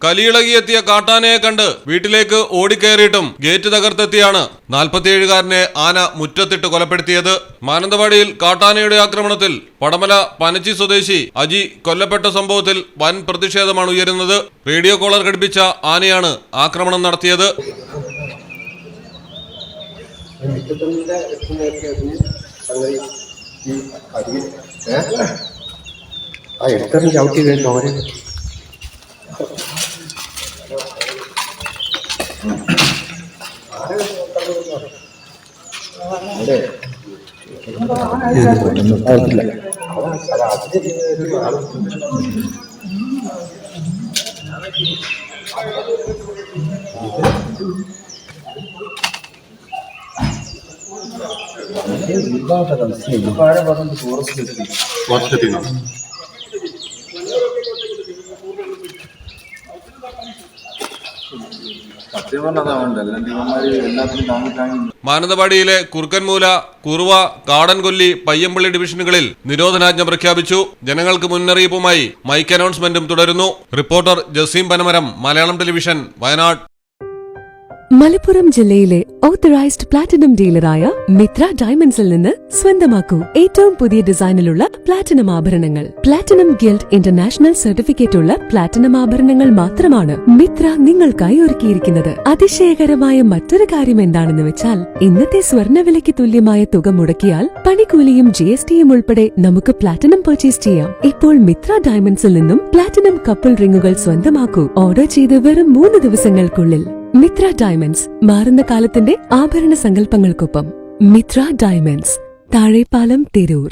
കലിയിളകിയെത്തിയ കാട്ടാനയെ കണ്ട് വീട്ടിലേക്ക് ഓടിക്കയറിയിട്ടും ഗേറ്റ് തകർത്തെത്തിയാണ് 47-കാരനെ ആന മുറ്റത്തിട്ട് കൊലപ്പെടുത്തിയത്. മാനന്തവാടിയിൽ കാട്ടാനയുടെ ആക്രമണത്തിൽ പടമല പനച്ചി സ്വദേശി അജി കൊല്ലപ്പെട്ട സംഭവത്തിൽ വൻ പ്രതിഷേധമാണ് ഉയരുന്നത്. റേഡിയോ കോളർ ഘടിപ്പിച്ച ആനയാണ് ആക്രമണം നടത്തിയത്. മാനന്തവാടിയിലെ കുറുക്കൻമൂല, കുറുവ, കാടൻകൊല്ലി, പയ്യമ്പള്ളി ഡിവിഷനുകളിൽ നിരോധനാജ്ഞ പ്രഖ്യാപിച്ചു. ജനങ്ങൾക്ക് മുന്നറിയിപ്പുമായി മൈക്ക് അനൗൺസ്മെന്റും തുടരുന്നു. Reporter Jaseem Panamaram, Malayalam television, Wayanad. മലപ്പുറം ജില്ലയിലെ ഓത്തറൈസ്ഡ് പ്ലാറ്റിനം ഡീലറായ മിത്ര ഡയമണ്ട്സിൽ നിന്ന് സ്വന്തമാക്കൂ ഏറ്റവും പുതിയ ഡിസൈനിലുള്ള പ്ലാറ്റിനം ആഭരണങ്ങൾ. പ്ലാറ്റിനം ഗിൽഡ് ഇന്റർനാഷണൽ സർട്ടിഫിക്കറ്റ് ഉള്ള പ്ലാറ്റിനം ആഭരണങ്ങൾ മാത്രമാണ് മിത്ര നിങ്ങൾക്കായി ഒരുക്കിയിരിക്കുന്നത്. അതിശയകരമായ മറ്റൊരു കാര്യം എന്താണെന്ന് വെച്ചാൽ, ഇന്നത്തെ സ്വർണ്ണവിലയ്ക്ക് തുല്യമായ തുക മുടക്കിയാൽ പണിക്കൂലിയും GSTയും ഉൾപ്പെടെ നമുക്ക് പ്ലാറ്റിനം പർച്ചേസ് ചെയ്യാം. ഇപ്പോൾ മിത്ര ഡയമണ്ട്സിൽ നിന്നും പ്ലാറ്റിനം കപ്പിൾ റിങ്ങുകൾ സ്വന്തമാക്കൂ. ഓർഡർ ചെയ്ത് വെറും 3 ദിവസങ്ങൾക്കുള്ളിൽ. മിത്ര ഡയമണ്ട്സ്, മാറുന്ന കാലത്തിന്റെ ആഭരണ സങ്കല്പങ്ങൾക്കൊപ്പം. മിത്ര ഡയമണ്ട്സ്, താഴെപ്പാലം, തിരൂർ.